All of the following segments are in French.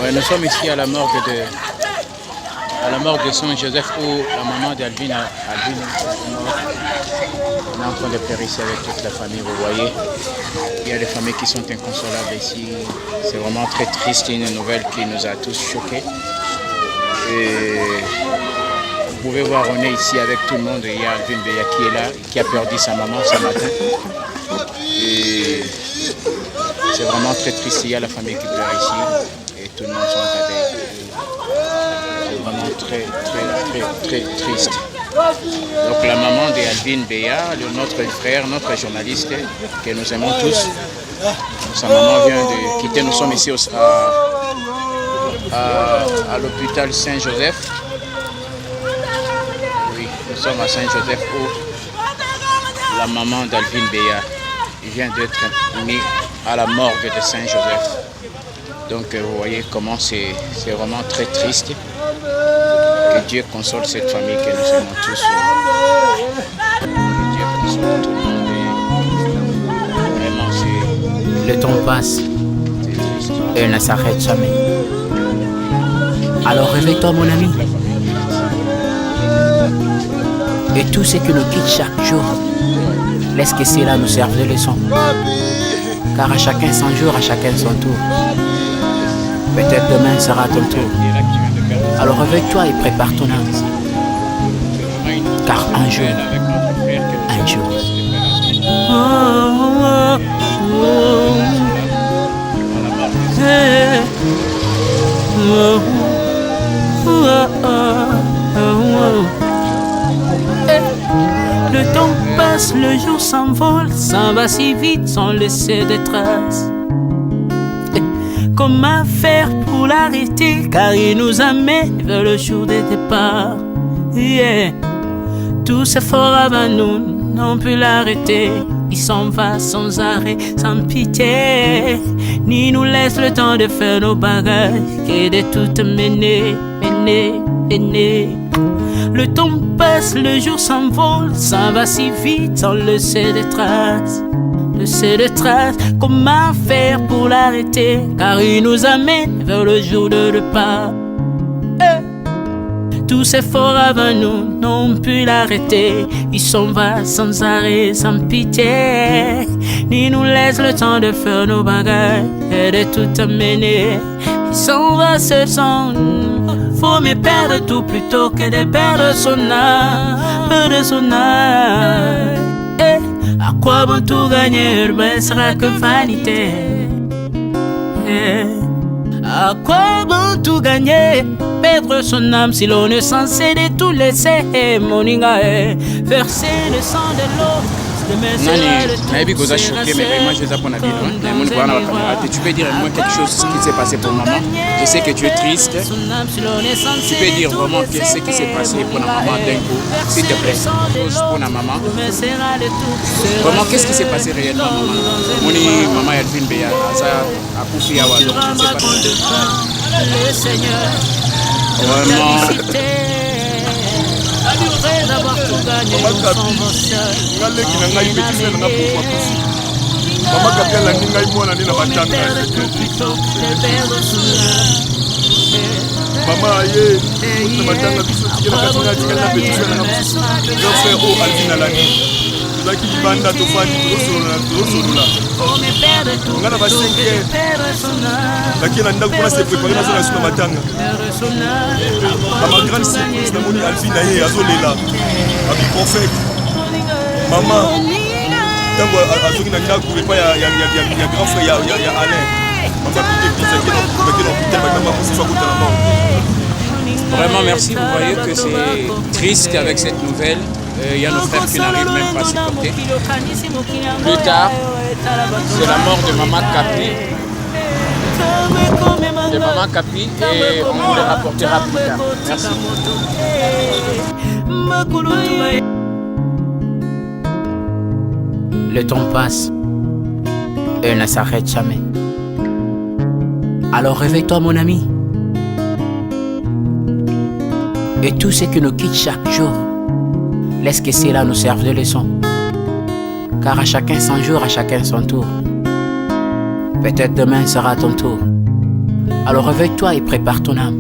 Ouais, nous sommes ici à la morgue de Saint-Joseph où la maman d'Alvin est morte. On est en train de pleurer ici avec toute la famille, vous voyez. Il y a des familles qui sont inconsolables ici. C'est vraiment très triste, une nouvelle qui nous a tous choqués. Et vous pouvez voir, on est ici avec tout le monde. Il y a Alvin Beya qui est là, qui a perdu sa maman ce matin. Et c'est vraiment très triste. Il y a la famille qui pleure ici. Et tout le monde sont avec. C'est vraiment très triste. Donc la maman d'Alvin Beya, notre frère, notre journaliste, que nous aimons tous, sa maman vient de quitter. Nous sommes ici à l'hôpital Saint-Joseph. Oui, nous sommes à Saint-Joseph où la maman d'Alvin Beya vient d'être mise à la morgue de Saint-Joseph. Donc vous voyez comment c'est vraiment très triste. Que Dieu console cette famille que nous aimons tous. Que Dieu console tout le monde. Vraiment, le temps passe et ne s'arrête jamais. Alors réveille-toi mon ami. Et tout ce qui nous quitte chaque jour, laisse que cela nous serve de leçon. Car à chacun son jour, à chacun son tour. Peut-être demain sera ton tour. Alors réveille-toi et prépare ton âme. Car un jour. Le temps passe, le jour s'envole, s'en va si vite sans laisser de traces. Comment faire pour l'arrêter, car il nous amène vers le jour de départ. Yeah. Tout c'est fort avant nous, n'ont pu l'arrêter. Il s'en va sans arrêt, sans pitié, ni nous laisse le temps de faire nos bagages, et de tout mener. Le temps passe, le jour s'envole, s'en va si vite sans laisser de traces. Comment faire pour l'arrêter, car il nous amène vers le jour de départ. Tous ces forts avant nous n'ont pu l'arrêter. Il s'en va sans arrêt, sans pitié, ni nous laisse le temps de faire nos bagages et de tout amener. Il s'en va seul sans nous. Faut mieux perdre tout plutôt que de perdre son âme, À quoi bon tout gagner, ben sera que vanité. À quoi bon tout gagner, perdre son âme si l'on est censé de tout laisser. Moninga verser le sang de l'eau. Nani, Goza choqué, mais vraiment je les apprends à vivre. Tu peux dire moi quelque chose ce qui s'est passé pour maman. Je sais que tu es triste. Tu peux dire vraiment ce qui s'est passé pour la maman d'un coup, s'il te plaît. Pour la maman. Vraiment, qu'est-ce qui s'est passé réellement, maman? Moni, maman Alvin Beya, ça a couffé à Wado. Vraiment. D'avoir tout gagné, on s'en va seul. Maman Gabriel a dit que moi, je maman aye, matanga biso tikela katina tikela na petit na frère o Alvin Alani. Zaki banda to fani tosolola. Ngana ba 5 lakini nda kuna se préparer na zona sima matanga. Maman grande surprise na moni Alvin aye azolela. Abi prophète. Maman tango azoki na ndaku repa ya grand frère ya Alain. Maman Vraiment merci, vous voyez que c'est triste avec cette nouvelle. Il y a nos frères qui n'arrivent même pas à supporter. Plus tard, c'est la mort de Maman Kapi. Et on vous le rapportera plus tard. Merci. Le temps passe et ne s'arrête jamais. Alors réveille-toi mon ami. Et tout ce qui nous quitte chaque jour, laisse que cela nous serve de leçon. Car à chacun son jour, à chacun son tour. Peut-être demain sera ton tour. Alors réveille-toi et prépare ton âme.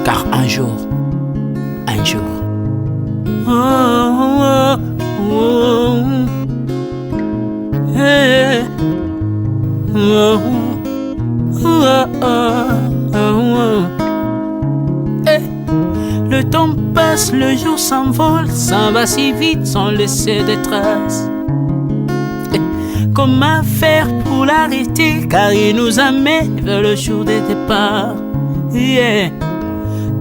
Car un jour, oh, oh, oh, hey, oh, oh, oh, oh. Hey. Le temps passe, le jour s'envole, s'en va si vite sans laisser de traces. Hey. Comment faire pour l'arrêter, car il nous amène vers le jour de départ. Yeah.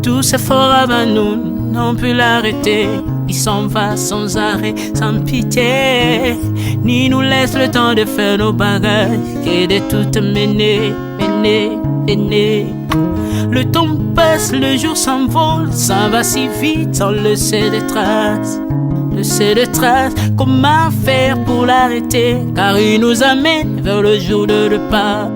Tous efforts avant nous n'ont pu l'arrêter. Il s'en va sans arrêt, sans pitié, ni nous laisse le temps de faire nos bagages, et de tout mener. Le temps passe, le jour s'envole, s'en va si vite sans laisser de traces. Comment faire pour l'arrêter, car il nous amène vers le jour de départ.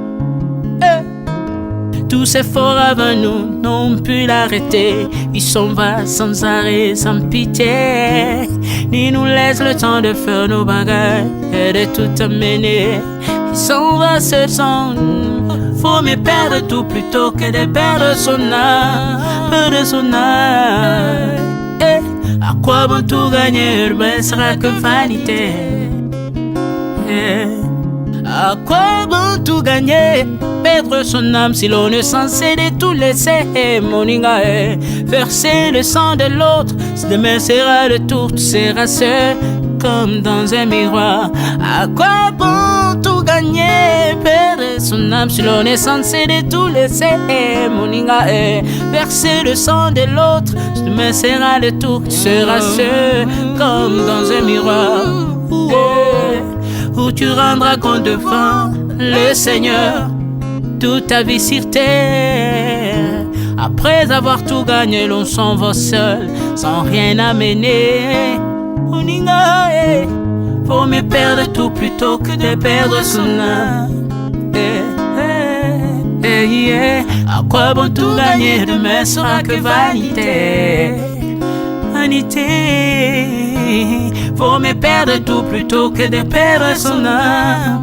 Tous ces forts avant nous n'ont pu l'arrêter. Il s'en va sans arrêt, sans pitié, ni nous laisse le temps de faire nos bagages et de tout amener. Il s'en va seul sans nous. Faut mieux perdre tout plutôt que de perdre son âme, À quoi bon tout gagner, mais sera que vanité. À quoi bon tout gagner, perdre son âme si l'on est censé de tout laisser. Moninga, verser le sang de l'autre, si demain sera le tour, tu seras seul comme dans un miroir. À quoi bon tout gagner, perdre son âme si l'on est censé de tout laisser. Moninga, verser le sang de l'autre, si demain sera le tour, tu seras seul comme dans un miroir. Où tu rendras compte devant le Seigneur toute ta vie sur terre. Après avoir tout gagné, l'on s'en va seul, sans rien amener. Faut mieux perdre tout plutôt que de perdre son âme. À quoi bon tout gagner, demain sera que vanité. Faut mieux perdre tout plutôt que de perdre son âme.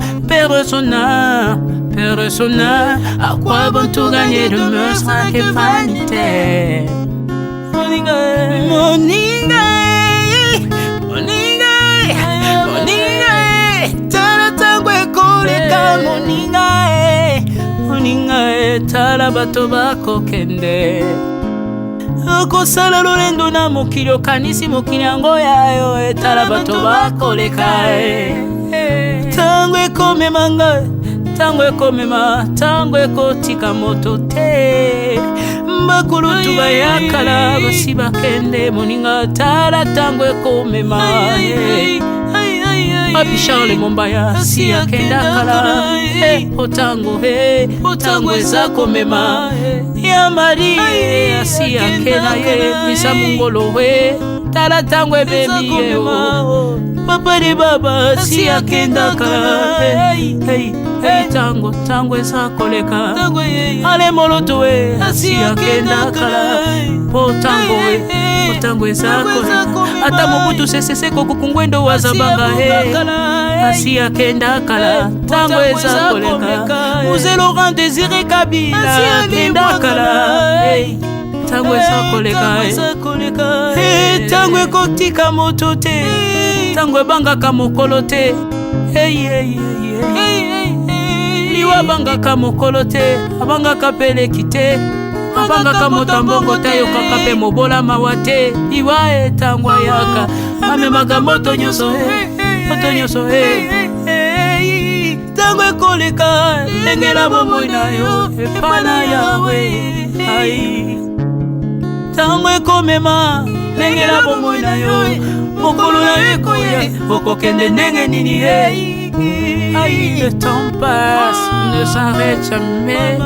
À quoi bon tout gagner, demain sera que vanité. Moninga, tala tango ekoleka. Moninga, tala bato bako kende. Okosala lolendo na mokili, okanisi mokili yango yayo, tala bato bakoleka. Tango ekomema ngai, tango ekomema, tango ekotika moto te. Bakulutu bayakala basi bakende. Moninga, tala tango ekomema. Papi Charles Mombaya si akenda kala. Otango eza komema. Ya Marie si akenda ye. Misa mungolo tala tango ebebi ye. Papa de baba si akenda kala. Tango eza koleka. Ale moloto si akenda kala. Tango eza koleka. Ata mobutu sesese kokukungwendo wazabanga asi akenda kala. Tango eza koleka. Mzee Laurent Désiré Kabila akenda kala. Tango eza koleka. Tango ekotika moto te, tango ebangaka mokolo te. Liwa bangaka mokolo te, abangaka peleki te. Abangaka motambongo te, yokaka pe mobola mawa te. Liwa tango yaka amemaka moto nyonso. Tango ekoleka, lengela bomoi na yo epana yawe. Tango ekomema, lengela bomoi na yo mokolo na yo ekoya, okokende ndenge nini. Le temps passe, ne s'arrête jamais.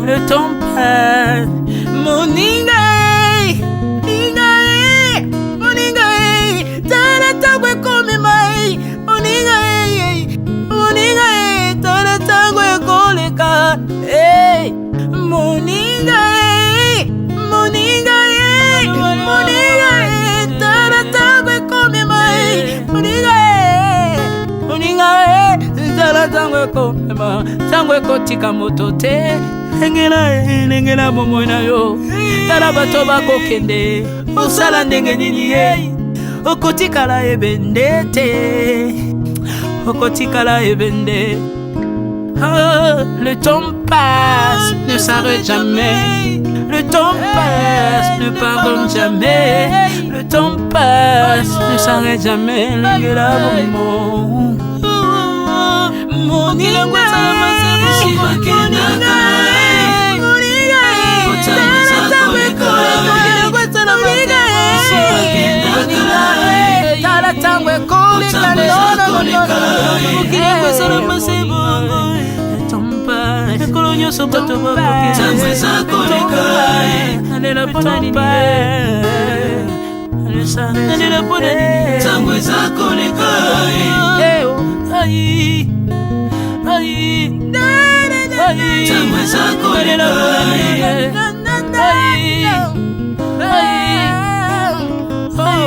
Le temps passe. Moninga, tala tango ekomema. Moninga, tala tango ekoleka. Moninga, tala tango ekomema. Moninga, tala tango komema tango ekotika moto te lengela bomoi na yo tala bato bakokende osala ndenge nini ye okotikala ebende te okotikala ebende. Le temps passe, ne s'arrête jamais. Le temps passe, ne pardonne jamais. Le temps passe, ne s'arrête jamais. Lengela bomo moni lengwesa la masebe shibakenda kae otangwesa koleka lengwesa la masebe shibakenda kae tala tangwe koleka lengwesa la masebe kolonyo so bato bakoke tangwesa koleka alela pona nini alela pona nini tangwesa koleka ai tangwesa koleka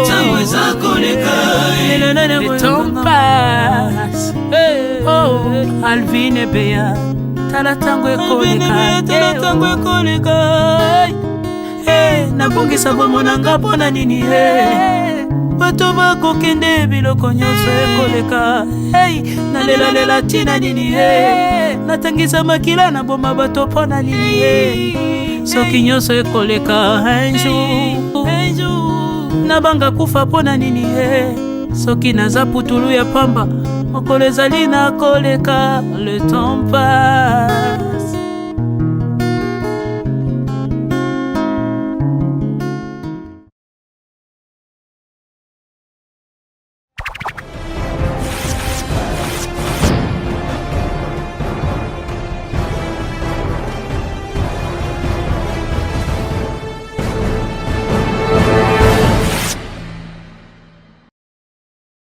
tangwesa koleka le temps passe. Oh Alvin et Béa tala tango ekoleka nabongisa bomo nanga mpona nini bato bakokende biloko nyonso ekoleka nalelalela ntina nini natangisa makila na boma bato mpona nini soki nyonso ekoleka un jour nabanga kufa mpona nini soki naza putulu ya pamba mokolo ezali na koleka. Le temps passe.